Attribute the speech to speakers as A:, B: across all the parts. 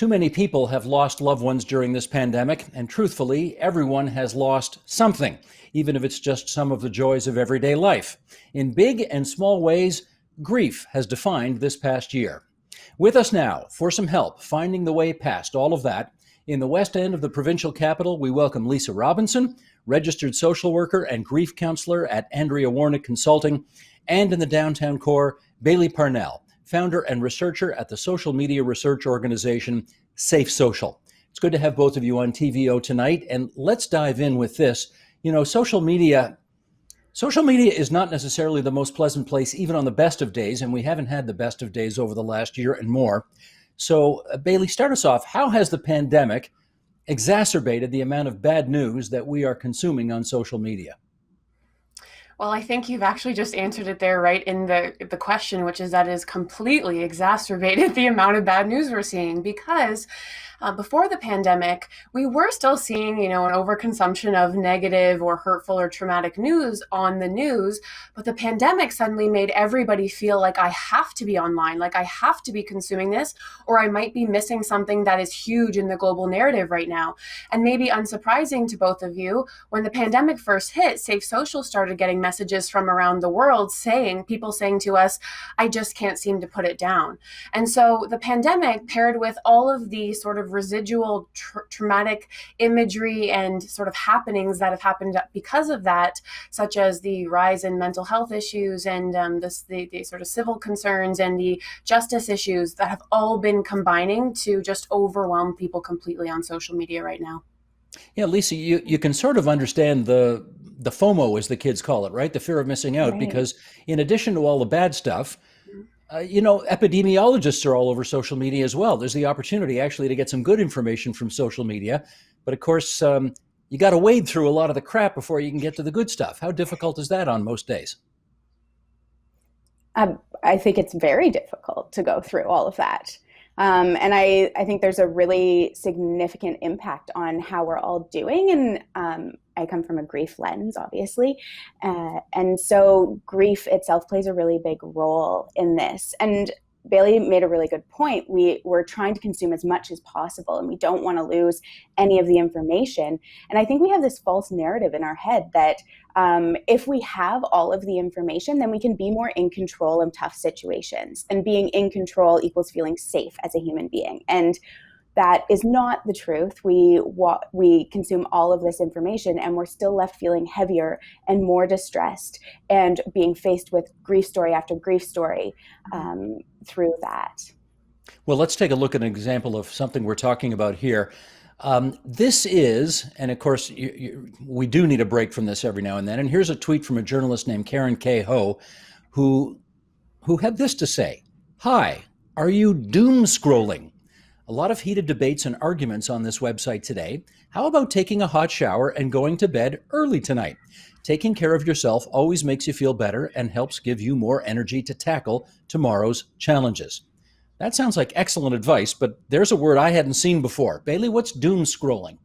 A: Too many people have lost loved ones during this pandemic, and truthfully, everyone has lost something, even if it's just some of the joys of everyday life. In big and small ways, grief has defined this past year. With us now for some help finding the way past all of that, in the west end of the provincial capital, we welcome Lisa Robinson, registered social worker and grief counselor at Andrea Warnick Consulting, and in the downtown core, Bailey Parnell, founder and researcher at the social media research organization Safe Social. It's good to have both of you on TVO tonight, and let's dive in with this. You know, social media is not necessarily the most pleasant place, even on the best of days, and we haven't had the best of days over the last year and more. So, Bailey, start us off. How has the pandemic exacerbated the amount of bad news that we are consuming on social media?
B: Well, I think you've actually just answered it there right in the question, which is that it has completely exacerbated the amount of bad news we're seeing because before the pandemic, we were still seeing, an overconsumption of negative or hurtful or traumatic news on the news. But the pandemic suddenly made everybody feel like I have to be online, like I have to be consuming this, or I might be missing something that is huge in the global narrative right now. And maybe unsurprising to both of you, when the pandemic first hit, Safe Social started getting messages from around the world people saying to us, I just can't seem to put it down. And so the pandemic, paired with all of the sort of residual traumatic imagery and sort of happenings that have happened because of that, such as the rise in mental health issues and the sort of civil concerns and the justice issues that have all been combining to just overwhelm people completely on social media right now.
A: Yeah, Lisa, you can sort of understand the FOMO, as the kids call it, right? The fear of missing out,
B: Right.
A: because in addition to all the bad stuff, epidemiologists are all over social media as well. There's the opportunity actually to get some good information from social media. But of course, you got to wade through a lot of the crap before you can get to the good stuff. How difficult is that on most days?
C: I think it's very difficult to go through all of that. And I think there's a really significant impact on how we're all doing. And I come from a grief lens, obviously. And so grief itself plays a really big role in this. And Bailey made a really good point. We're trying to consume as much as possible, and we don't want to lose any of the information. And I think we have this false narrative in our head that if we have all of the information, then we can be more in control in tough situations. And being in control equals feeling safe as a human being. And that is not the truth. We consume all of this information and we're still left feeling heavier and more distressed and being faced with grief story after grief story through that.
A: Well, let's take a look at an example of something we're talking about here. This is, and of course, we do need a break from this every now and then. And here's a tweet from a journalist named Karen K. Ho, who had this to say. Hi, are you doom scrolling? A lot of heated debates and arguments on this website today. How about taking a hot shower and going to bed early tonight? Taking care of yourself always makes you feel better and helps give you more energy to tackle tomorrow's challenges. That sounds like excellent advice, but there's a word I hadn't seen before. Bailey, what's doom scrolling?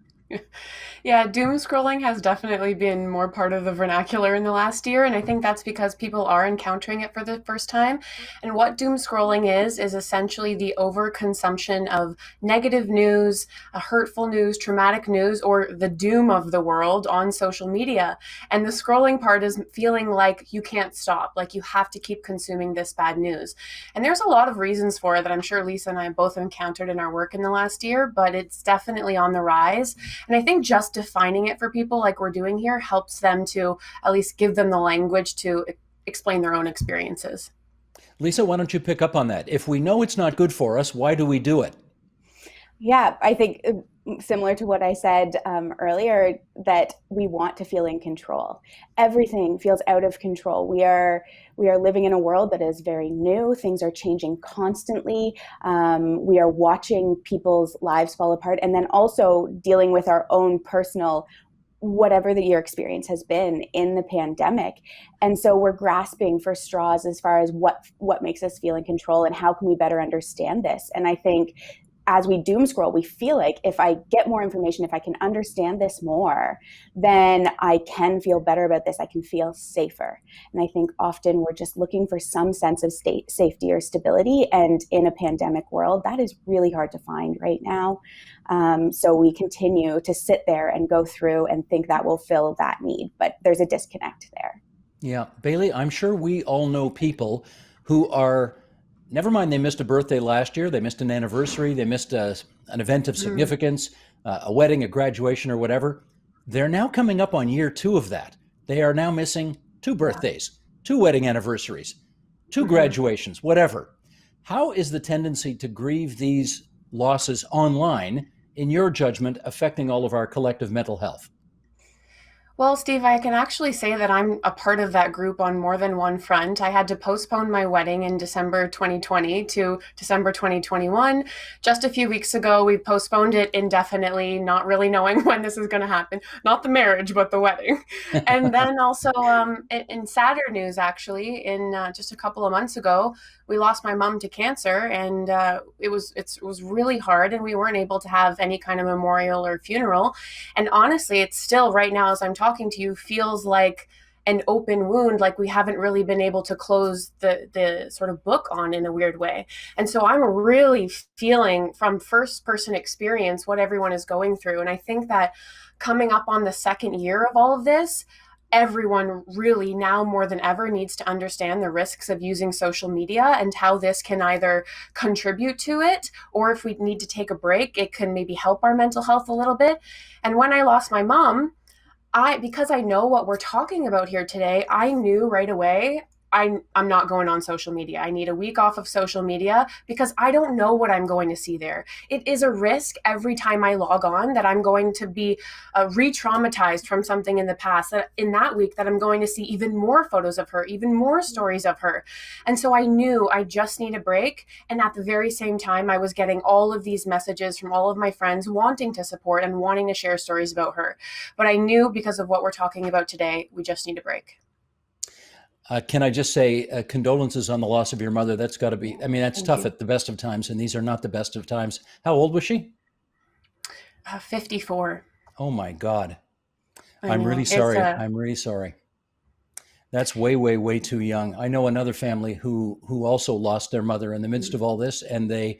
B: Yeah, doom scrolling has definitely been more part of the vernacular in the last year, and I think that's because people are encountering it for the first time. And what doom scrolling is essentially the overconsumption of negative news, hurtful news, traumatic news, or the doom of the world on social media. And the scrolling part is feeling like you can't stop, like you have to keep consuming this bad news. And there's a lot of reasons for it that I'm sure Lisa and I both encountered in our work in the last year, but it's definitely on the rise. And I think just defining it for people like we're doing here helps them to at least give them the language to explain their own experiences.
A: Lisa, why don't you pick up on that? If we know it's not good for us, why do we do it?
C: Yeah, I think similar to what I said earlier, that we want to feel in control. Everything feels out of control. We are living in a world that is very new. Things are changing constantly. We are watching people's lives fall apart, and then also dealing with our own personal, whatever your experience has been in the pandemic. And so we're grasping for straws as far as what makes us feel in control and how can we better understand this. And I think as we doom scroll, we feel like if I get more information, if I can understand this more, then I can feel better about this. I can feel safer. And I think often we're just looking for some sense of safety or stability. And in a pandemic world, that is really hard to find right now. So we continue to sit there and go through and think that will fill that need. But there's a disconnect there.
A: Yeah. Bailey, I'm sure we all know people who are, never mind they missed a birthday last year, they missed an anniversary, they missed an event of significance, a wedding, a graduation, or whatever. They're now coming up on year 2 of that. They are now missing 2 birthdays, 2 wedding anniversaries, 2 graduations, whatever. How is the tendency to grieve these losses online, in your judgment, affecting all of our collective mental health?
B: Well, Steve, I can actually say that I'm a part of that group on more than one front. I had to postpone my wedding in December 2020 to December 2021. Just a few weeks ago, we postponed it indefinitely, not really knowing when this is going to happen. Not the marriage, but the wedding. And then also in sadder news, actually, in just a couple of months ago, we lost my mom to cancer, and it was really hard, and we weren't able to have any kind of memorial or funeral. And honestly, it's still right now, as I'm talking to you, feels like an open wound, like we haven't really been able to close the sort of book on, in a weird way. And so I'm really feeling from first person experience what everyone is going through. And I think that coming up on the second year of all of this, everyone really now more than ever needs to understand the risks of using social media and how this can either contribute to it, or if we need to take a break, it can maybe help our mental health a little bit. And when I lost my mom, because I know what we're talking about here today, I knew right away I'm not going on social media. I need a week off of social media because I don't know what I'm going to see there. It is a risk every time I log on that I'm going to be re-traumatized from something in the past, that in that week that I'm going to see even more photos of her, even more stories of her. And so I knew I just need a break. And at the very same time, I was getting all of these messages from all of my friends wanting to support and wanting to share stories about her. But I knew, because of what we're talking about today, we just need a break.
A: Can I just say condolences on the loss of your mother? That's got to be, I mean, that's
B: Thank
A: tough
B: you.
A: at the best of times, and these are not the best of times. How old was she?
B: 54.
A: Oh my God.
B: I
A: I'm
B: know.
A: really sorry. I'm really sorry. That's way, way, way too young. I know another family who also lost their mother in the midst of all this, and they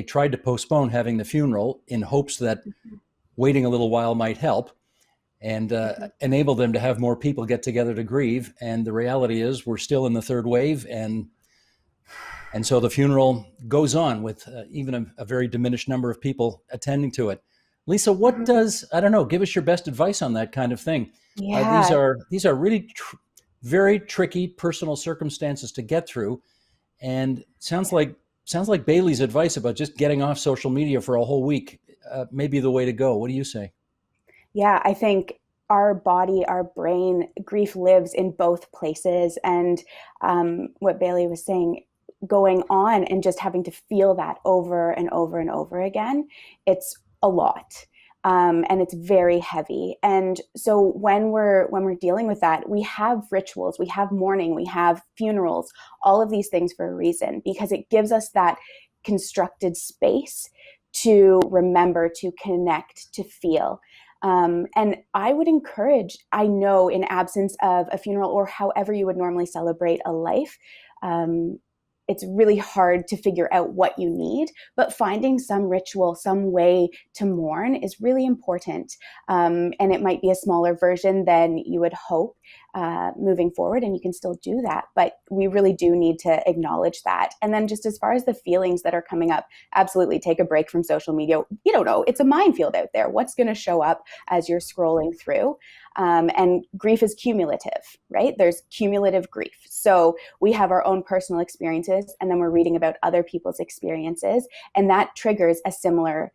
A: tried to postpone having the funeral in hopes that waiting a little while might help and enable them to have more people get together to grieve. And the reality is we're still in the 3rd wave, and so the funeral goes on with even a very diminished number of people attending to it. Lisa, what does, I don't know, give us your best advice on that kind of thing.
C: Yeah.
A: These are really very tricky personal circumstances to get through. And sounds like Bailey's advice about just getting off social media for a whole week may be the way to go. What do you say?
C: Yeah, I think our body, our brain, grief lives in both places. And what Bailey was saying, going on and just having to feel that over and over and over again, it's a lot. And it's very heavy. And so when we're dealing with that, we have rituals, we have mourning, we have funerals, all of these things for a reason, because it gives us that constructed space to remember, to connect, to feel. And I would encourage, I know in absence of a funeral or however you would normally celebrate a life, it's really hard to figure out what you need, but finding some ritual, some way to mourn is really important. And it might be a smaller version than you would hope moving forward, and you can still do that. But we really do need to acknowledge that. And then just as far as the feelings that are coming up, absolutely take a break from social media. You don't know, it's a minefield out there. What's going to show up as you're scrolling through? And grief is cumulative, right? There's cumulative grief. So we have our own personal experiences, and then we're reading about other people's experiences, and that triggers a similar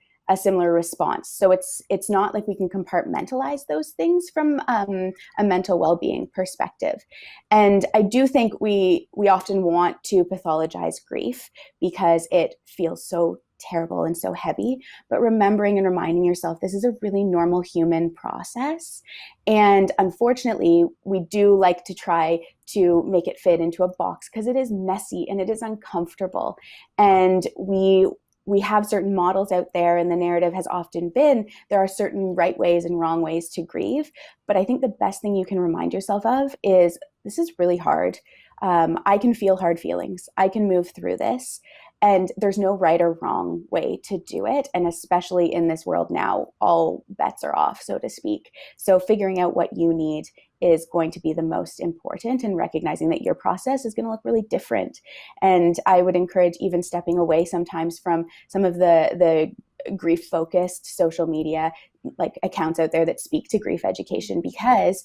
C: response. So it's not like we can compartmentalize those things from a mental well-being perspective. And I do think we often want to pathologize grief because it feels so terrible and so heavy, but remembering and reminding yourself this is a really normal human process. And unfortunately, we do like to try to make it fit into a box because it is messy and it is uncomfortable. And we we have certain models out there, and the narrative has often been there are certain right ways and wrong ways to grieve. But I think the best thing you can remind yourself of is this is really hard. I can feel hard feelings. I can move through this. And there's no right or wrong way to do it. And especially in this world now, all bets are off, so to speak. So figuring out what you need is going to be the most important, and recognizing that your process is going to look really different. And I would encourage even stepping away sometimes from some of the grief focused social media like accounts out there that speak to grief education, because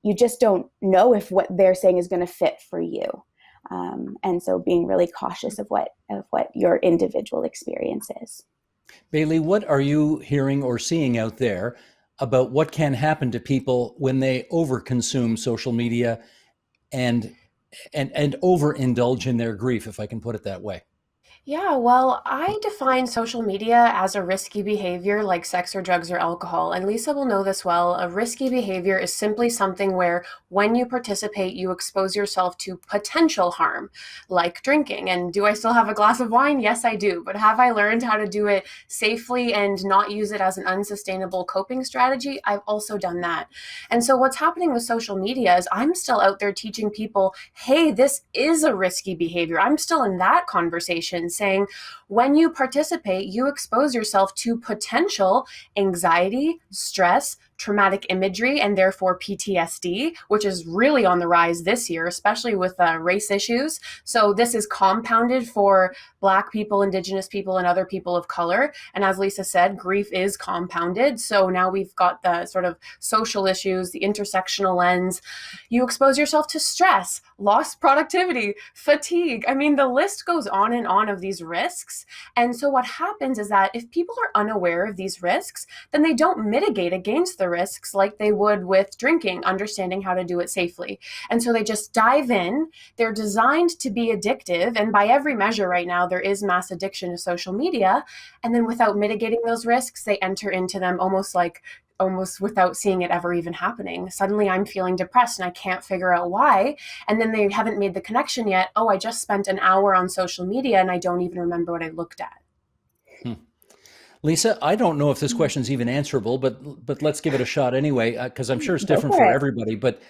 C: you just don't know if what they're saying is going to fit for you. And so being really cautious of what your individual experience is.
A: Bailey, what are you hearing or seeing out there about what can happen to people when they overconsume social media and overindulge in their grief, if I can put it that way?
B: Yeah, well, I define social media as a risky behavior like sex or drugs or alcohol. And Lisa will know this well. A risky behavior is simply something where when you participate, you expose yourself to potential harm, like drinking. And do I still have a glass of wine? Yes, I do. But have I learned how to do it safely and not use it as an unsustainable coping strategy? I've also done that. And so what's happening with social media is I'm still out there teaching people, hey, this is a risky behavior. I'm still in that conversation, saying when you participate, you expose yourself to potential anxiety, stress, traumatic imagery, and therefore PTSD, which is really on the rise this year, especially with race issues. So this is compounded for Black people, Indigenous people, and other people of color. And as Lisa said, grief is compounded. So now we've got the sort of social issues, the intersectional lens. You expose yourself to stress, lost productivity, fatigue. I mean, the list goes on and on of these risks. And so what happens is that if people are unaware of these risks, then they don't mitigate against the risks like they would with drinking, understanding how to do it safely. And so they just dive in. They're designed to be addictive. And by every measure right now, there is mass addiction to social media. And then without mitigating those risks, they enter into them almost without seeing it ever even happening. Suddenly I'm feeling depressed and I can't figure out why. And then they haven't made the connection yet. Oh, I just spent an hour on social media and I don't even remember what I looked at.
A: Lisa, I don't know if this question's even answerable, but let's give it a shot anyway, because I'm sure it's different for everybody. But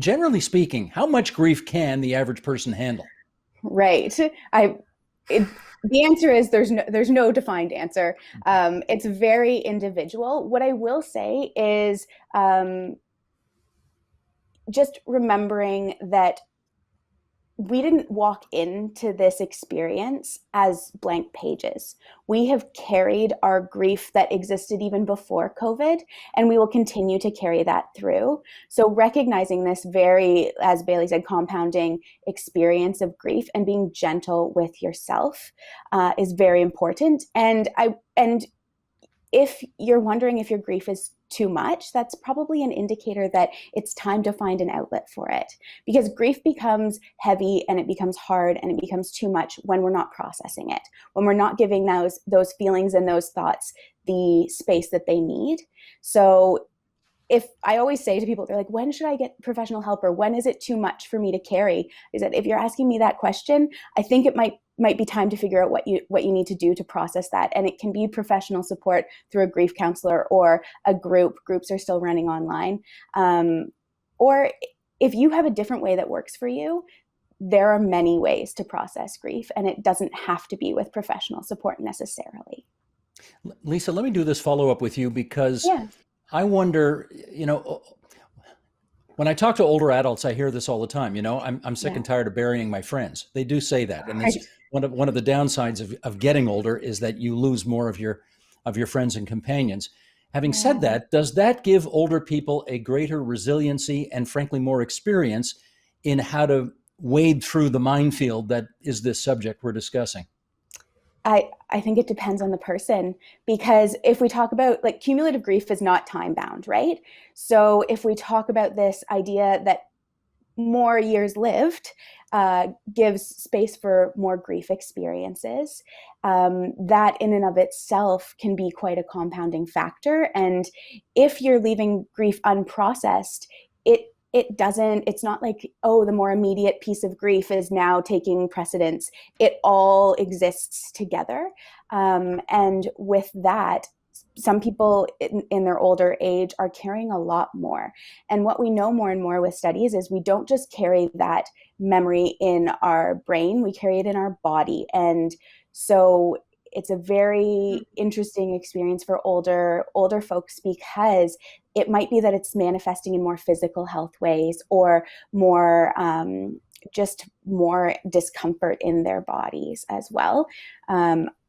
A: generally speaking, how much grief can the average person handle?
C: Right. The answer is there's no defined answer. It's very individual. What I will say is just remembering that we didn't walk into this experience as blank pages. We have carried our grief that existed even before COVID, and we will continue to carry that through. So recognizing this very, as Bailey said, compounding experience of grief and being gentle with yourself is very important. And if you're wondering if your grief is too much, that's probably an indicator that it's time to find an outlet for it, because grief becomes heavy and it becomes hard and it becomes too much when we're not processing it, when we're not giving those feelings and those thoughts the space that they need. So if I always say to people, they're like, when should I get professional help, or when is it too much for me to carry? Is that if you're asking me that question, I think it might be time to figure out what you need to do to process that. And it can be professional support through a grief counselor or a group. Groups are still running online. Or if you have a different way that works for you, there are many ways to process grief, and it doesn't have to be with professional support necessarily.
A: Lisa, let me do this follow-up with you, because I wonder, when I talk to older adults, I hear this all the time. I'm sick and tired of burying my friends. They do say that, and it's one of the downsides of getting older is that you lose more of your friends and companions. Having said that, does that give older people a greater resiliency and, frankly, more experience in how to wade through the minefield that is this subject we're discussing?
C: I think it depends on the person, because if we talk about, like, cumulative grief is not time bound, right? So if we talk about this idea that more years lived gives space for more grief experiences, that in and of itself can be quite a compounding factor. And if you're leaving grief unprocessed, it it's not like, oh, the more immediate piece of grief is now taking precedence. It all exists together. And with that, some people in their older age are carrying a lot more. And what we know more and more with studies is we don't just carry that memory in our brain, we carry it in our body. And so it's a very interesting experience for older folks, because it might be that it's manifesting in more physical health ways, or more just more discomfort in their bodies as well.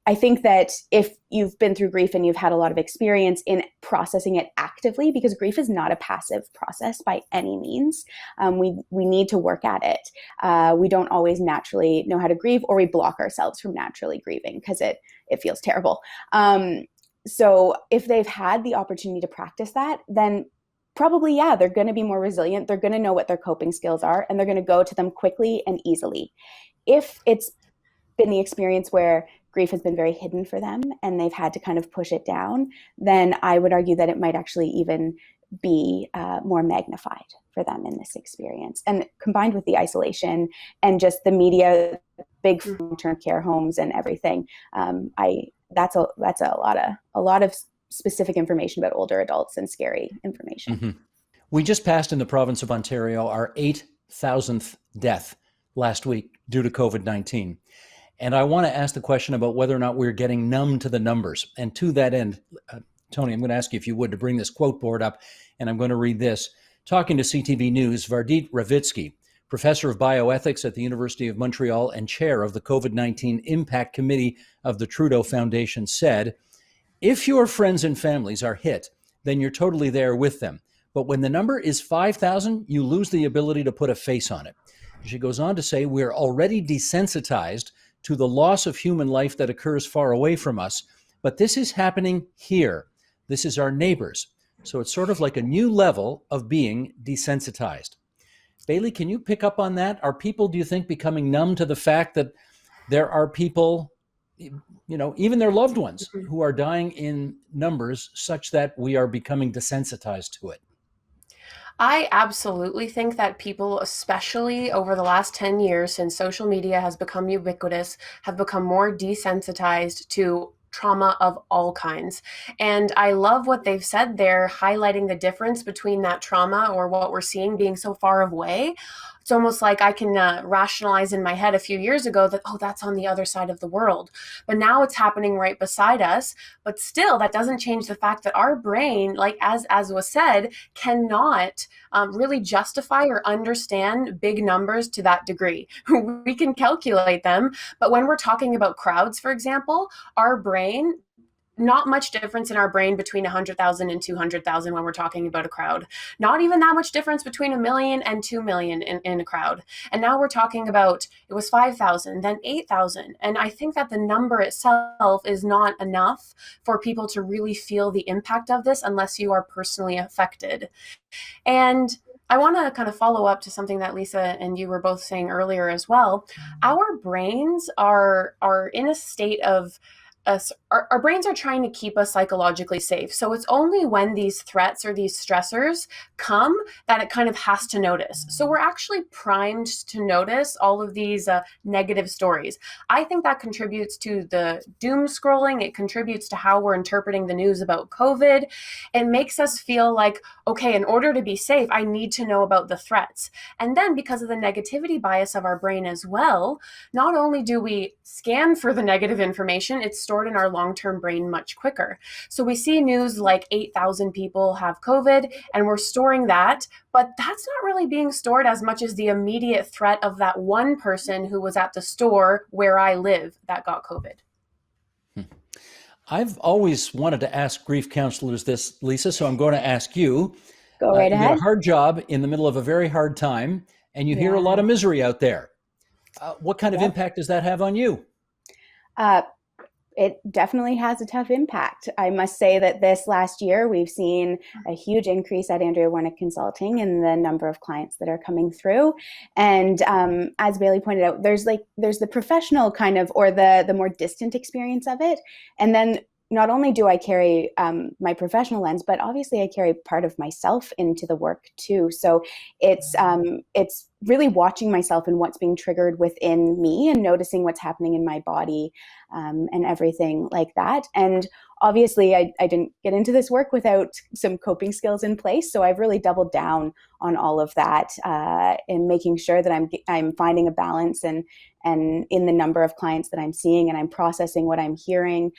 C: I think that if you've been through grief and you've had a lot of experience in processing it actively, because grief is not a passive process by any means, we need to work at it. We don't always naturally know how to grieve, or we block ourselves from naturally grieving because it feels terrible. So if they've had the opportunity to practice that, then probably, yeah, they're going to be more resilient. They're going to know what their coping skills are, and they're going to go to them quickly and easily. If it's been the experience where grief has been very hidden for them and they've had to kind of push it down, then I would argue that it might actually even be more magnified for them in this experience. And combined with the isolation and just the media, big long-term care homes and everything, that's a lot of specific information about older adults and scary information.
A: Mm-hmm. We just passed in the province of Ontario our 8,000th death last week due to COVID-19. And I want to ask the question about whether or not we're getting numb to the numbers. And to that end, Tony, I'm going to ask you if you would to bring this quote board up, and I'm going to read this. Talking to CTV News, Vardit Ravitsky, professor of bioethics at the University of Montreal and chair of the COVID-19 Impact Committee of the Trudeau Foundation, said, "If your friends and families are hit, then you're totally there with them. But when the number is 5,000, you lose the ability to put a face on it." She goes on to say, "We're already desensitized to the loss of human life that occurs far away from us. But this is happening here. This is our neighbors. So it's sort of like a new level of being desensitized." Bailey, can you pick up on that? Are people, do you think, becoming numb to the fact that there are people, even their loved ones, who are dying in numbers such that we are becoming desensitized to it?
B: I absolutely think that people, especially over the last 10 years since social media has become ubiquitous, have become more desensitized to trauma of all kinds. And I love what they've said there, highlighting the difference between that trauma or what we're seeing being so far away. It's almost like I can rationalize in my head a few years ago that, oh, that's on the other side of the world. But now it's happening right beside us. But still, that doesn't change the fact that our brain, like as was said, cannot really justify or understand big numbers to that degree. We can calculate them. But when we're talking about crowds, for example, our brain, not much difference in our brain between 100,000 and 200,000 when we're talking about a crowd. Not even that much difference between 1 million and 2 million in a crowd. And now we're talking about, it was 5,000, then 8,000. And I think that the number itself is not enough for people to really feel the impact of this unless you are personally affected. And I want to kind of follow up to something that Lisa and you were both saying earlier as well. Our brains are in a state of our brains are trying to keep us psychologically safe. So it's only when these threats or these stressors come that it kind of has to notice. So we're actually primed to notice all of these negative stories. I think that contributes to the doom scrolling. It contributes to how we're interpreting the news about COVID. It makes us feel like, okay, in order to be safe, I need to know about the threats. And then because of the negativity bias of our brain as well, not only do we scan for the negative information, it's stored in our long-term brain much quicker. So we see news like 8,000 people have COVID and we're storing that, but that's not really being stored as much as the immediate threat of that one person who was at the store where I live that got COVID.
A: I've always wanted to ask grief counselors this, Lisa, so I'm going to ask you.
C: Go right
A: You
C: ahead.
A: got a hard job in the middle of a very hard time, and you hear a lot of misery out there. What kind of impact does that have on you?
C: It definitely has a tough impact. I must say that this last year, we've seen a huge increase at Andrea Warnick Consulting in the number of clients that are coming through. And as Bailey pointed out, there's the professional kind of, or the more distant experience of it. And then not only do I carry my professional lens, but obviously I carry part of myself into the work too. So it's really watching myself and what's being triggered within me and noticing what's happening in my body and everything like that. And obviously I didn't get into this work without some coping skills in place. So I've really doubled down on all of that and making sure that I'm finding a balance and in the number of clients that I'm seeing, and I'm processing what I'm hearing,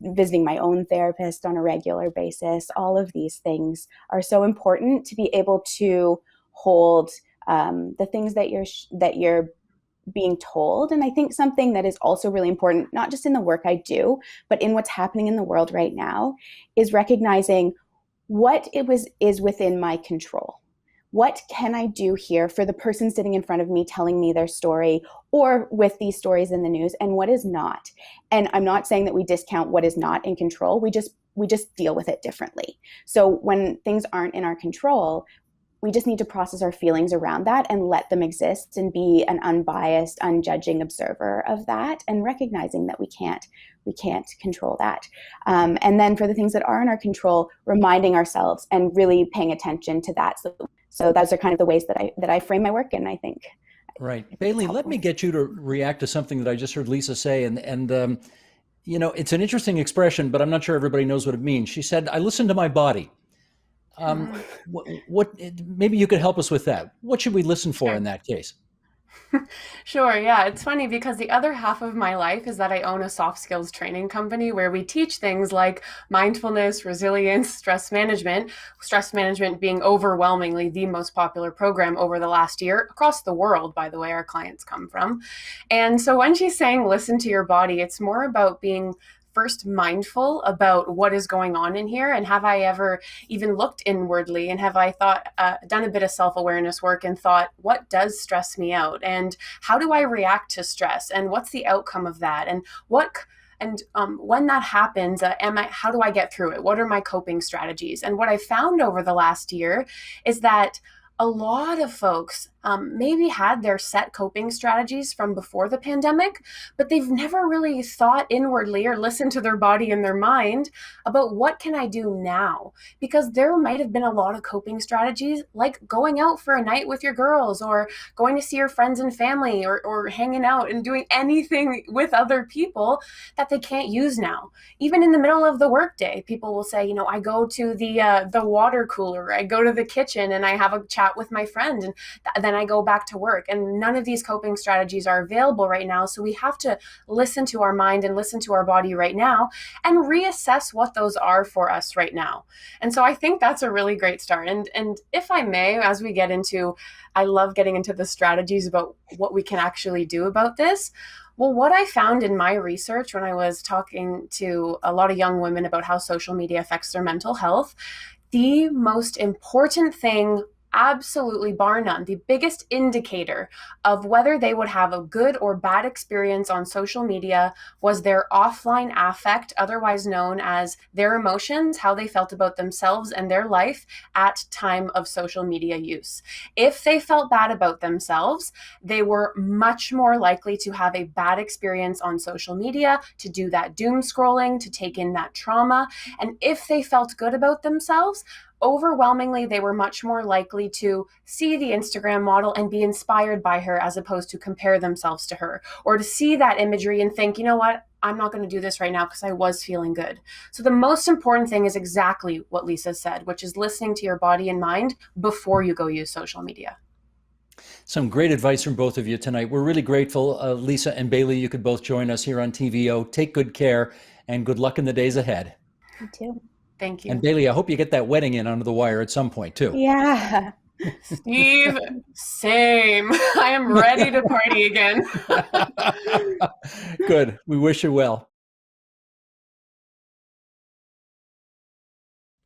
C: visiting my own therapist on a regular basis. All of these things are so important to be able to hold the things that you're being told. And I think something that is also really important, not just in the work I do, but in what's happening in the world right now, is recognizing what is within my control. What can I do here for the person sitting in front of me telling me their story, or with these stories in the news, and what is not? And I'm not saying that we discount what is not in control. We just deal with it differently. So when things aren't in our control, we just need to process our feelings around that and let them exist and be an unbiased, unjudging observer of that, and recognizing that we can't control that. And then for the things that are in our control, reminding ourselves and really paying attention to that. So those are kind of the ways that I frame my work in, I think.
A: Right. Bailey, let me get you to react to something that I just heard Lisa say. And it's an interesting expression, but I'm not sure everybody knows what it means. She said, I listen to my body. What maybe you could help us with that. What should we listen for in that case?
B: Sure. Yeah. It's funny because the other half of my life is that I own a soft skills training company where we teach things like mindfulness, resilience, stress management being overwhelmingly the most popular program over the last year across the world, by the way, our clients come from. And so when she's saying, listen to your body, it's more about being first mindful about what is going on in here, and have I ever even looked inwardly, and have I done a bit of self-awareness work and thought, what does stress me out, and how do I react to stress, and what's the outcome of that, and when that happens, how do I get through it? What are my coping strategies? And what I found over the last year is that a lot of folks maybe had their set coping strategies from before the pandemic, but they've never really thought inwardly or listened to their body and their mind about what can I do now? Because there might have been a lot of coping strategies like going out for a night with your girls, or going to see your friends and family, or hanging out and doing anything with other people that they can't use now. Even in the middle of the workday, people will say, I go to the water cooler, I go to the kitchen and I have a chat with my friend, and then I go back to work. And none of these coping strategies are available right now. So we have to listen to our mind and listen to our body right now and reassess what those are for us right now. And so I think that's a really great start. And if I may, as we get into, I love getting into the strategies about what we can actually do about this. Well, what I found in my research when I was talking to a lot of young women about how social media affects their mental health, the most important thing, absolutely bar none, the biggest indicator of whether they would have a good or bad experience on social media was their offline affect, otherwise known as their emotions, how they felt about themselves and their life at time of social media use. If they felt bad about themselves, they were much more likely to have a bad experience on social media, to do that doom scrolling, to take in that trauma. And if they felt good about themselves, overwhelmingly, they were much more likely to see the Instagram model and be inspired by her, as opposed to compare themselves to her, or to see that imagery and think, you know what, I'm not going to do this right now because I was feeling good. So the most important thing is exactly what Lisa said, which is listening to your body and mind before you go use social media.
A: Some great advice from both of you tonight. We're really grateful. Lisa and Bailey, you could both join us here on TVO. Take good care and good luck in the days ahead.
C: You too.
B: Thank you.
A: And Bailey, I hope you get that wedding in under the wire at some point too.
C: Yeah.
B: Steve, same. I am ready to party again.
A: Good. We wish you well.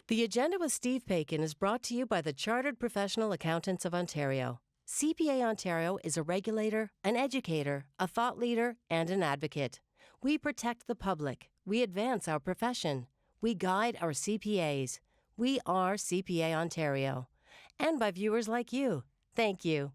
D: The Agenda with Steve Paikin is brought to you by the Chartered Professional Accountants of Ontario. CPA Ontario is a regulator, an educator, a thought leader, and an advocate. We protect the public. We advance our profession. We guide our CPAs. We are CPA Ontario. And by viewers like you. Thank you.